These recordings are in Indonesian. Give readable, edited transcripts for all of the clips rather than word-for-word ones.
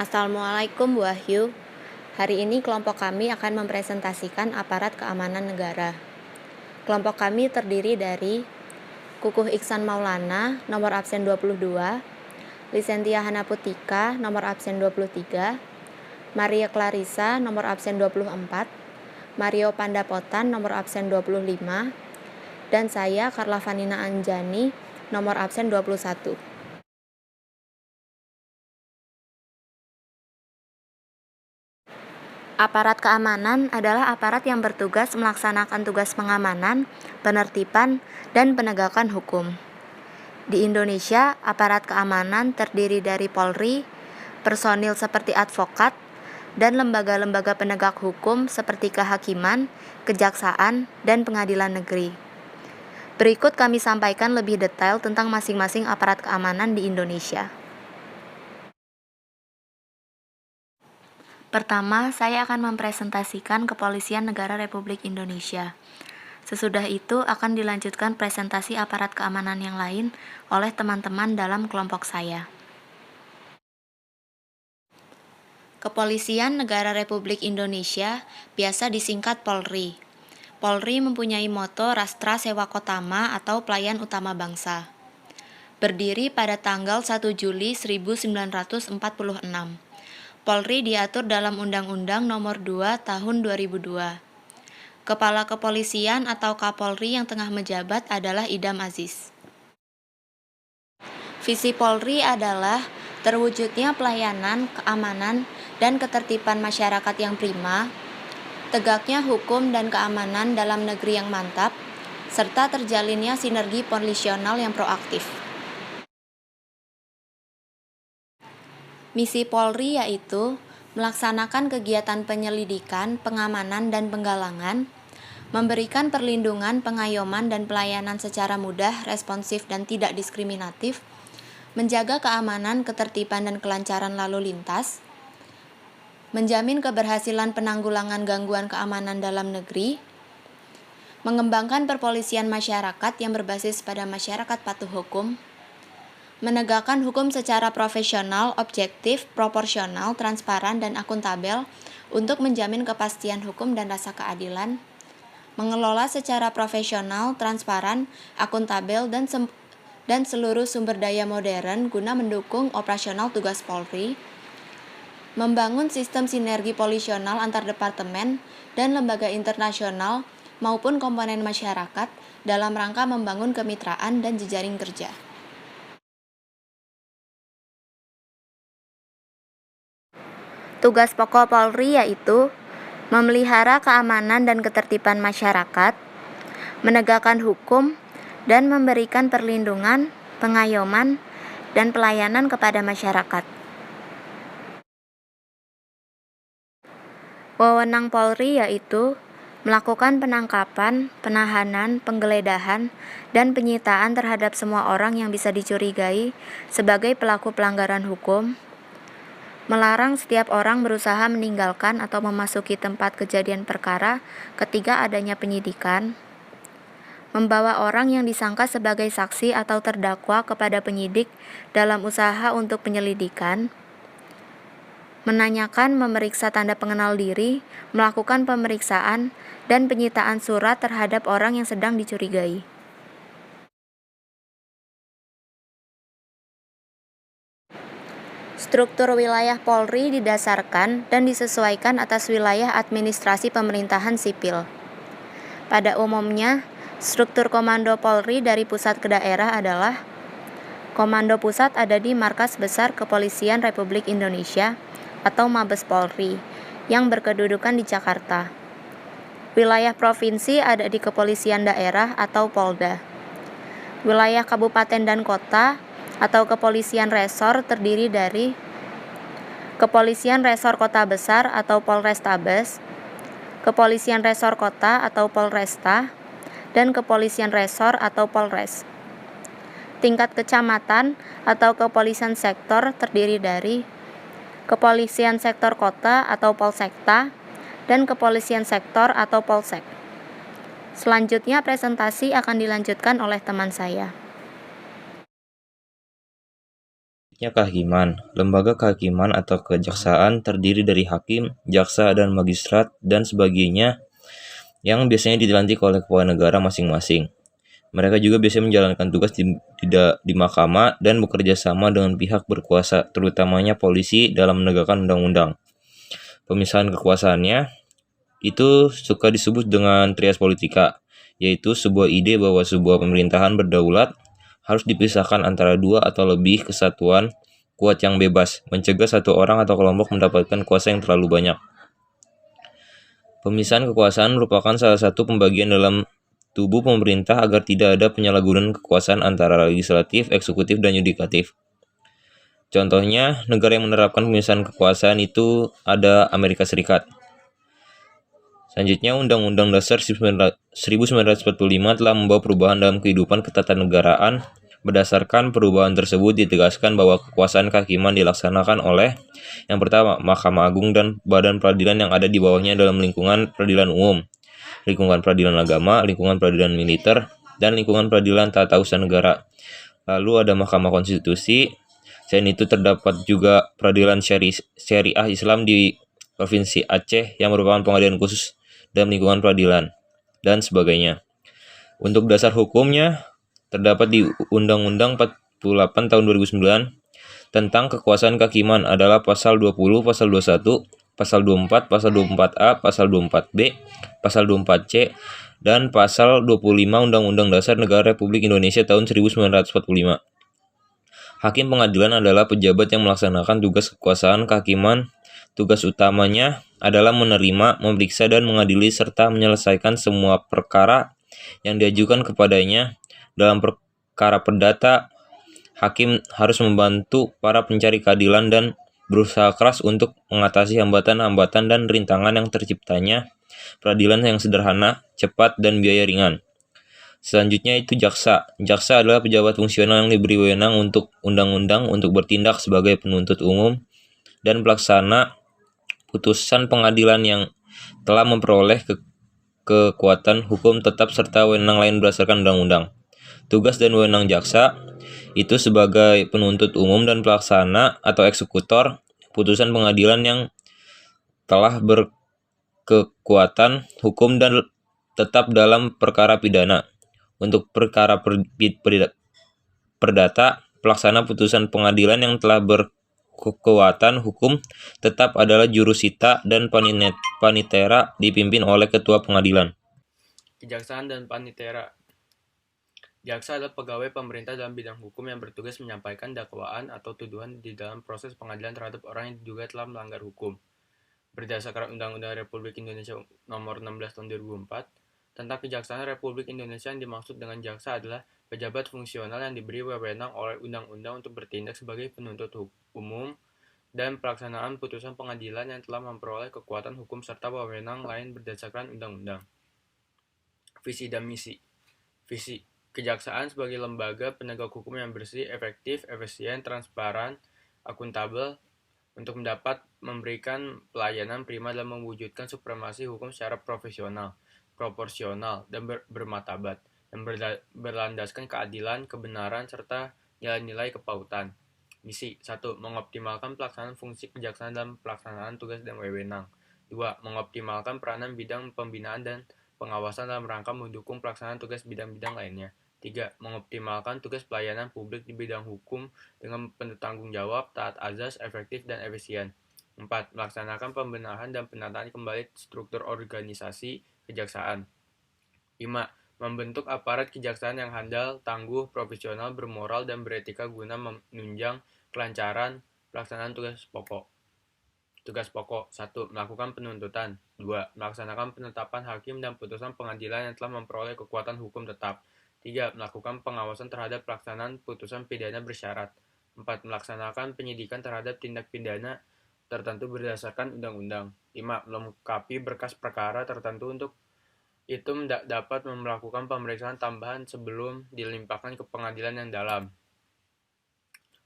Assalamualaikum Bu Wahyu. Hari ini kelompok kami akan mempresentasikan aparat keamanan negara. Kelompok kami terdiri dari Kukuh Iksan Maulana, nomor absen 22, Lisentia Hanaputika, nomor absen 23, Maria Clarissa, nomor absen 24, Mario Pandapotan, nomor absen 25, dan saya Karla Vanina Anjani, nomor absen 21. Aparat keamanan adalah aparat yang bertugas melaksanakan tugas pengamanan, penertiban, dan penegakan hukum. Di Indonesia, aparat keamanan terdiri dari Polri, personil seperti advokat, dan lembaga-lembaga penegak hukum seperti kehakiman, kejaksaan, dan pengadilan negeri. Berikut kami sampaikan lebih detail tentang masing-masing aparat keamanan di Indonesia. Pertama, saya akan mempresentasikan Kepolisian Negara Republik Indonesia. Sesudah itu akan dilanjutkan presentasi aparat keamanan yang lain oleh teman-teman dalam kelompok saya. Kepolisian Negara Republik Indonesia biasa disingkat Polri. Polri mempunyai moto Rastra Sewa Kotama atau Pelayan Utama Bangsa. Berdiri pada tanggal 1 Juli 1946. Polri diatur dalam Undang-Undang Nomor 2 Tahun 2002. Kepala Kepolisian atau Kapolri yang tengah menjabat adalah Idam Aziz. Visi Polri adalah terwujudnya pelayanan, keamanan, dan ketertiban masyarakat yang prima, tegaknya hukum dan keamanan dalam negeri yang mantap, serta terjalinnya sinergi polisional yang proaktif. Misi Polri yaitu melaksanakan kegiatan penyelidikan, pengamanan, dan penggalangan, memberikan perlindungan, pengayoman, dan pelayanan secara mudah, responsif, dan tidak diskriminatif, menjaga keamanan, ketertiban, dan kelancaran lalu lintas, menjamin keberhasilan penanggulangan gangguan keamanan dalam negeri, mengembangkan perpolisian masyarakat yang berbasis pada masyarakat patuh hukum, menegakkan hukum secara profesional, objektif, proporsional, transparan, dan akuntabel untuk menjamin kepastian hukum dan rasa keadilan, mengelola secara profesional, transparan, akuntabel, dan seluruh sumber daya modern guna mendukung operasional tugas Polri, membangun sistem sinergi polisional antar departemen dan lembaga internasional maupun komponen masyarakat dalam rangka membangun kemitraan dan jejaring kerja. Tugas pokok Polri yaitu memelihara keamanan dan ketertiban masyarakat, menegakkan hukum, dan memberikan perlindungan, pengayoman, dan pelayanan kepada masyarakat. Wewenang Polri yaitu melakukan penangkapan, penahanan, penggeledahan, dan penyitaan terhadap semua orang yang bisa dicurigai sebagai pelaku pelanggaran hukum, melarang setiap orang berusaha meninggalkan atau memasuki tempat kejadian perkara ketika adanya penyidikan, membawa orang yang disangka sebagai saksi atau terdakwa kepada penyidik dalam usaha untuk penyelidikan, menanyakan, memeriksa tanda pengenal diri, melakukan pemeriksaan, dan penyitaan surat terhadap orang yang sedang dicurigai. Struktur wilayah Polri didasarkan dan disesuaikan atas wilayah administrasi pemerintahan sipil. Pada umumnya, struktur Komando Polri dari pusat ke daerah adalah: Komando Pusat ada di Markas Besar Kepolisian Republik Indonesia atau Mabes Polri yang berkedudukan di Jakarta. Wilayah provinsi ada di Kepolisian Daerah atau Polda. Wilayah kabupaten dan kota atau Kepolisian Resor terdiri dari Kepolisian Resor Kota Besar atau Polrestabes, Kepolisian Resor Kota atau Polresta, dan Kepolisian Resor atau Polres. Tingkat kecamatan atau kepolisian sektor terdiri dari Kepolisian Sektor Kota atau Polsekta, dan Kepolisian Sektor atau Polsek. Selanjutnya presentasi akan dilanjutkan oleh teman saya. Jenisnya kehakiman. Lembaga kehakiman atau kejaksaan terdiri dari hakim, jaksa, dan magistrat, dan sebagainya yang biasanya dilantik oleh kepala negara masing-masing. Mereka juga biasanya menjalankan tugas di mahkamah dan bekerja sama dengan pihak berkuasa, terutamanya polisi dalam menegakkan undang-undang. Pemisahan kekuasaannya itu suka disebut dengan trias politika, yaitu sebuah ide bahwa sebuah pemerintahan berdaulat harus dipisahkan antara dua atau lebih kesatuan kuat yang bebas, mencegah satu orang atau kelompok mendapatkan kuasa yang terlalu banyak. Pemisahan kekuasaan merupakan salah satu pembagian dalam tubuh pemerintah agar tidak ada penyalahgunaan kekuasaan antara legislatif, eksekutif, dan yudikatif. Contohnya, negara yang menerapkan pemisahan kekuasaan itu ada Amerika Serikat. Selanjutnya, Undang-Undang Dasar 1945 telah membawa perubahan dalam kehidupan ketatanegaraan. Berdasarkan perubahan tersebut ditegaskan bahwa kekuasaan kehakiman dilaksanakan oleh yang pertama, Mahkamah Agung dan badan peradilan yang ada di bawahnya dalam lingkungan peradilan umum, lingkungan peradilan agama, lingkungan peradilan militer, dan lingkungan peradilan tata usaha negara. Lalu ada Mahkamah Konstitusi. Selain itu terdapat juga peradilan syariah Islam di Provinsi Aceh yang merupakan pengadilan khusus dalam lingkungan peradilan, dan sebagainya. Untuk dasar hukumnya, terdapat di Undang-Undang 48 tahun 2009 tentang kekuasaan kehakiman adalah pasal 20, pasal 21, pasal 24, pasal 24A, pasal 24B, pasal 24C, dan pasal 25 Undang-Undang Dasar Negara Republik Indonesia tahun 1945. Hakim pengadilan adalah pejabat yang melaksanakan tugas kekuasaan kehakiman. Tugas utamanya adalah menerima, memeriksa, dan mengadili serta menyelesaikan semua perkara yang diajukan kepadanya. Dalam perkara perdata, hakim harus membantu para pencari keadilan dan berusaha keras untuk mengatasi hambatan-hambatan dan rintangan yang terciptanya peradilan yang sederhana, cepat, dan biaya ringan. Selanjutnya itu jaksa. Jaksa adalah pejabat fungsional yang diberi wewenang untuk undang-undang untuk bertindak sebagai penuntut umum dan pelaksana putusan pengadilan yang telah memperoleh kekuatan hukum tetap serta wewenang lain berdasarkan undang-undang. Tugas dan wewenang jaksa itu sebagai penuntut umum dan pelaksana atau eksekutor putusan pengadilan yang telah berkekuatan hukum dan tetap dalam perkara pidana. Untuk perkara perdata, pelaksana putusan pengadilan yang telah berkekuatan hukum tetap adalah jurusita dan panitera dipimpin oleh ketua pengadilan. Kejaksaan dan panitera. Jaksa adalah pegawai pemerintah dalam bidang hukum yang bertugas menyampaikan dakwaan atau tuduhan di dalam proses pengadilan terhadap orang yang diduga telah melanggar hukum. Berdasarkan Undang-Undang Republik Indonesia Nomor 16 Tahun 2004, tentang Kejaksaan Republik Indonesia yang dimaksud dengan jaksa adalah pejabat fungsional yang diberi wewenang oleh undang-undang untuk bertindak sebagai penuntut umum dan pelaksanaan putusan pengadilan yang telah memperoleh kekuatan hukum serta wewenang lain berdasarkan undang-undang. Visi dan misi. Visi kejaksaan sebagai lembaga penegak hukum yang bersih, efektif, efisien, transparan, akuntabel untuk dapat memberikan pelayanan prima dalam mewujudkan supremasi hukum secara profesional, proporsional, dan bermartabat, yang berlandaskan keadilan, kebenaran, serta nilai-nilai kepautan. Misi 1. Mengoptimalkan pelaksanaan fungsi kejaksaan dalam pelaksanaan tugas dan wewenang. 2. Mengoptimalkan peranan bidang pembinaan dan pengawasan dalam rangka mendukung pelaksanaan tugas bidang-bidang lainnya. 3. Mengoptimalkan tugas pelayanan publik di bidang hukum dengan penuh tanggung jawab, taat azas, efektif, dan efisien. 4. Melaksanakan pembenahan dan penataan kembali struktur organisasi kejaksaan. 5. Membentuk aparat kejaksaan yang handal, tangguh, profesional, bermoral, dan beretika guna menunjang kelancaran pelaksanaan tugas pokok. Tugas pokok 1. Melakukan penuntutan. 2. Melaksanakan penetapan hakim dan putusan pengadilan yang telah memperoleh kekuatan hukum tetap. 3. Melakukan pengawasan terhadap pelaksanaan putusan pidana bersyarat. 4. Melaksanakan penyidikan terhadap tindak pidana tertentu berdasarkan undang-undang. 5. Melengkapi berkas perkara tertentu untuk itu dapat melakukan pemeriksaan tambahan sebelum dilimpahkan ke pengadilan yang dalam.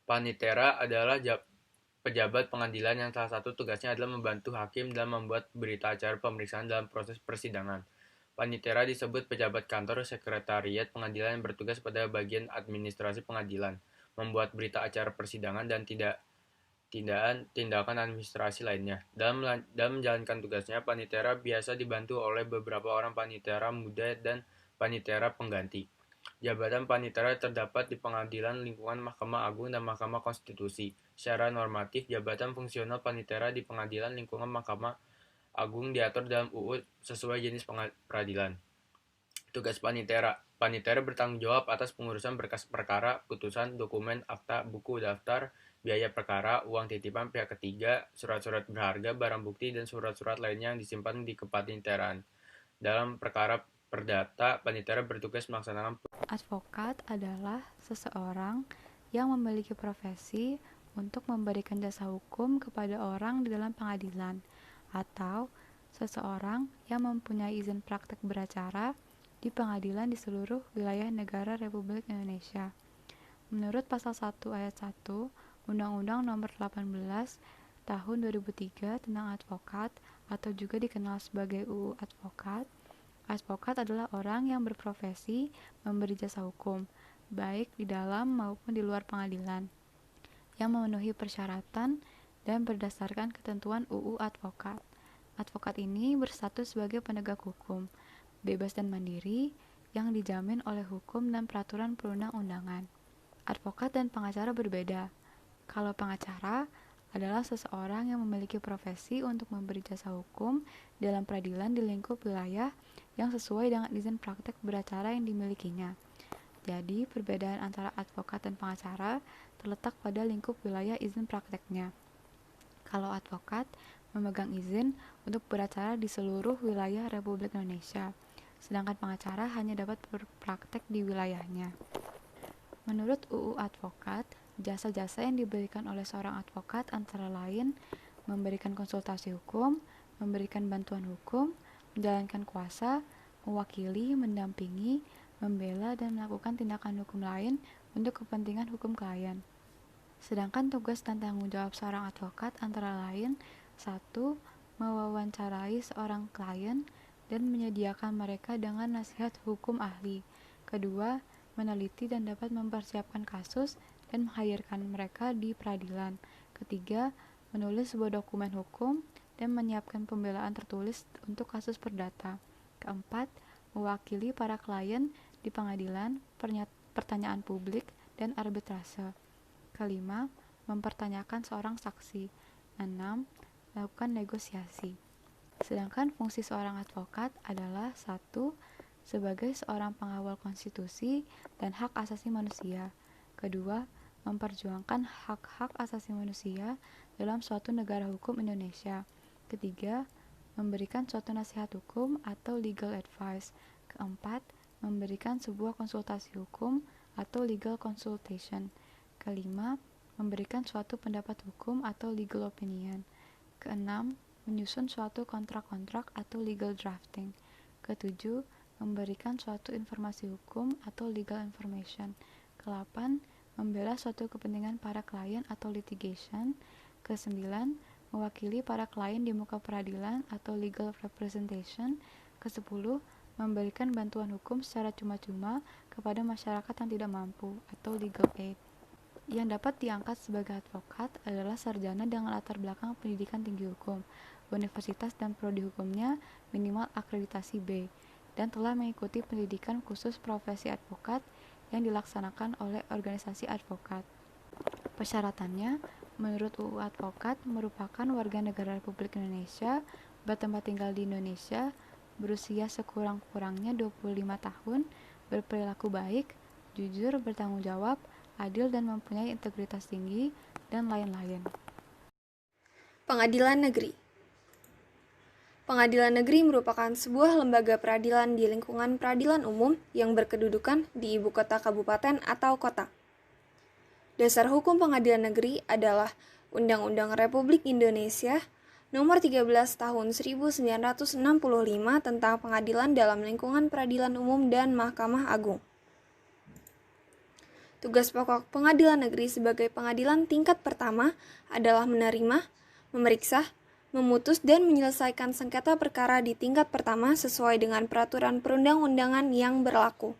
Panitera adalah pejabat pengadilan yang salah satu tugasnya adalah membantu hakim dalam membuat berita acara pemeriksaan dalam proses persidangan. Panitera disebut pejabat kantor sekretariat pengadilan yang bertugas pada bagian administrasi pengadilan. membuat berita acara persidangan, dan tindakan administrasi lainnya. Dalam menjalankan tugasnya, panitera biasa dibantu oleh beberapa orang panitera muda dan panitera pengganti. Jabatan panitera terdapat di Pengadilan Lingkungan Mahkamah Agung dan Mahkamah Konstitusi. Secara normatif, jabatan fungsional panitera di Pengadilan Lingkungan Mahkamah Agung diatur dalam UU sesuai jenis peradilan. Tugas panitera. Panitera bertanggung jawab atas pengurusan berkas perkara, putusan, dokumen, akta, buku, daftar, biaya perkara, uang titipan pihak ketiga, surat-surat berharga, barang bukti, dan surat-surat lainnya yang disimpan di kepaniteraan. Dalam perkara perdata, panitera bertugas melaksanakan. Advokat adalah seseorang yang memiliki profesi untuk memberikan jasa hukum kepada orang di dalam pengadilan, atau seseorang yang mempunyai izin praktek beracara di pengadilan di seluruh wilayah negara Republik Indonesia. Menurut pasal 1 ayat 1 Undang-Undang Nomor 18 Tahun 2003 tentang advokat, atau juga dikenal sebagai UU Advokat, advokat adalah orang yang berprofesi memberi jasa hukum, baik di dalam maupun di luar pengadilan, yang memenuhi persyaratan dan berdasarkan ketentuan UU Advokat. Advokat ini berstatus sebagai penegak hukum, bebas dan mandiri, yang dijamin oleh hukum dan peraturan perundang-undangan. Advokat dan pengacara berbeda. Kalau pengacara adalah seseorang yang memiliki profesi untuk memberi jasa hukum dalam peradilan di lingkup wilayah yang sesuai dengan izin praktek beracara yang dimilikinya. Jadi, perbedaan antara advokat dan pengacara terletak pada lingkup wilayah izin prakteknya. Kalau advokat memegang izin untuk beracara di seluruh wilayah Republik Indonesia, sedangkan pengacara hanya dapat berpraktek di wilayahnya. Menurut UU Advokat, jasa-jasa yang diberikan oleh seorang advokat antara lain memberikan konsultasi hukum, memberikan bantuan hukum, menjalankan kuasa, mewakili, mendampingi, membela, dan melakukan tindakan hukum lain untuk kepentingan hukum klien. Sedangkan tugas dan tanggung jawab seorang advokat antara lain: 1. Mewawancarai seorang klien dan menyediakan mereka dengan nasihat hukum ahli. 2. Meneliti dan dapat mempersiapkan kasus dan menghadirkan mereka di peradilan. 3. Menulis sebuah dokumen hukum dan menyiapkan pembelaan tertulis untuk kasus perdata. 4. Mewakili para klien di pengadilan, pertanyaan publik, dan arbitrase. 5. Mempertanyakan seorang saksi. 6. Melakukan negosiasi. Sedangkan fungsi seorang advokat adalah: 1. Sebagai seorang pengawal konstitusi dan hak asasi manusia. 2. Memperjuangkan hak-hak asasi manusia dalam suatu negara hukum Indonesia. 3. Memberikan suatu nasihat hukum atau legal advice. 4. Memberikan sebuah konsultasi hukum atau legal consultation. 5. Memberikan suatu pendapat hukum atau legal opinion. 6. Menyusun suatu kontrak-kontrak atau legal drafting. 7. Memberikan suatu informasi hukum atau legal information. 8. Membela suatu kepentingan para klien atau litigation. 9. Mewakili para klien di muka peradilan atau legal representation. 10. Memberikan bantuan hukum secara cuma-cuma kepada masyarakat yang tidak mampu atau legal aid. Yang dapat diangkat sebagai advokat adalah sarjana dengan latar belakang pendidikan tinggi hukum, universitas dan prodi hukumnya minimal akreditasi B, dan telah mengikuti pendidikan khusus profesi advokat yang dilaksanakan oleh organisasi advokat. Persyaratannya, menurut UU Advokat, merupakan warga negara Republik Indonesia, bertempat tinggal di Indonesia, berusia sekurang-kurangnya 25 tahun, berperilaku baik, jujur, bertanggung jawab, adil, dan mempunyai integritas tinggi, dan lain-lain. Pengadilan Negeri. Pengadilan Negeri merupakan sebuah lembaga peradilan di lingkungan peradilan umum yang berkedudukan di ibu kota kabupaten atau kota. Dasar hukum pengadilan negeri adalah Undang-Undang Republik Indonesia Nomor 13 Tahun 1965 tentang pengadilan dalam lingkungan peradilan umum dan Mahkamah Agung. Tugas pokok pengadilan negeri sebagai pengadilan tingkat pertama adalah menerima, memeriksa, memutus, dan menyelesaikan sengketa perkara di tingkat pertama sesuai dengan peraturan perundang-undangan yang berlaku.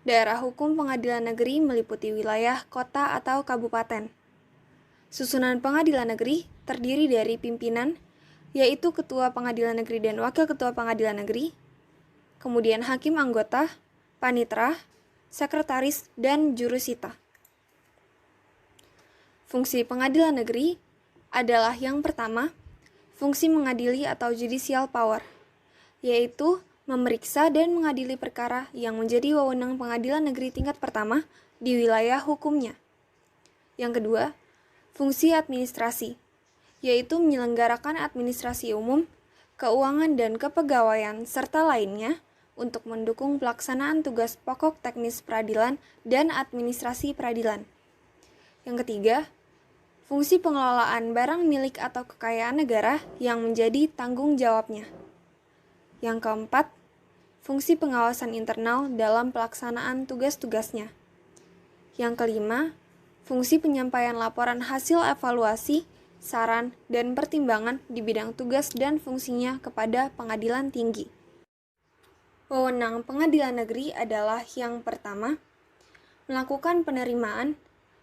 Daerah hukum pengadilan negeri meliputi wilayah, kota, atau kabupaten. Susunan pengadilan negeri terdiri dari pimpinan, yaitu Ketua Pengadilan Negeri dan Wakil Ketua Pengadilan Negeri, kemudian hakim anggota, panitera, sekretaris, dan jurusita. Fungsi pengadilan negeri adalah yang pertama, fungsi mengadili atau judicial power, yaitu memeriksa dan mengadili perkara yang menjadi wewenang pengadilan negeri tingkat pertama di wilayah hukumnya. Yang kedua, fungsi administrasi, yaitu menyelenggarakan administrasi umum, keuangan dan kepegawaian, serta lainnya untuk mendukung pelaksanaan tugas pokok teknis peradilan dan administrasi peradilan. Yang ketiga, fungsi pengelolaan barang milik atau kekayaan negara yang menjadi tanggung jawabnya. Yang keempat, fungsi pengawasan internal dalam pelaksanaan tugas-tugasnya. Yang kelima, fungsi penyampaian laporan hasil evaluasi, saran, dan pertimbangan di bidang tugas dan fungsinya kepada pengadilan tinggi. Wewenang pengadilan negeri adalah yang pertama, melakukan penerimaan,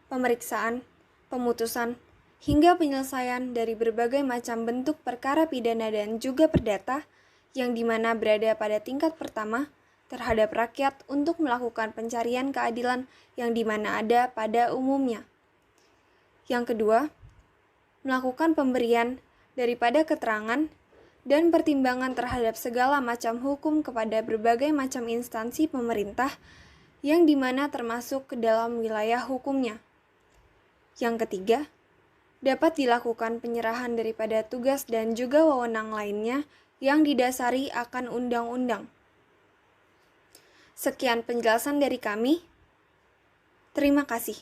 pemeriksaan, pemutusan, hingga penyelesaian dari berbagai macam bentuk perkara pidana dan juga perdata yang dimana berada pada tingkat pertama terhadap rakyat untuk melakukan pencarian keadilan yang dimana ada pada umumnya. Yang kedua, melakukan pemberian daripada keterangan dan pertimbangan terhadap segala macam hukum kepada berbagai macam instansi pemerintah yang dimana termasuk ke dalam wilayah hukumnya. Yang ketiga, dapat dilakukan penyerahan daripada tugas dan juga wewenang lainnya yang didasari akan undang-undang. Sekian penjelasan dari kami. Terima kasih.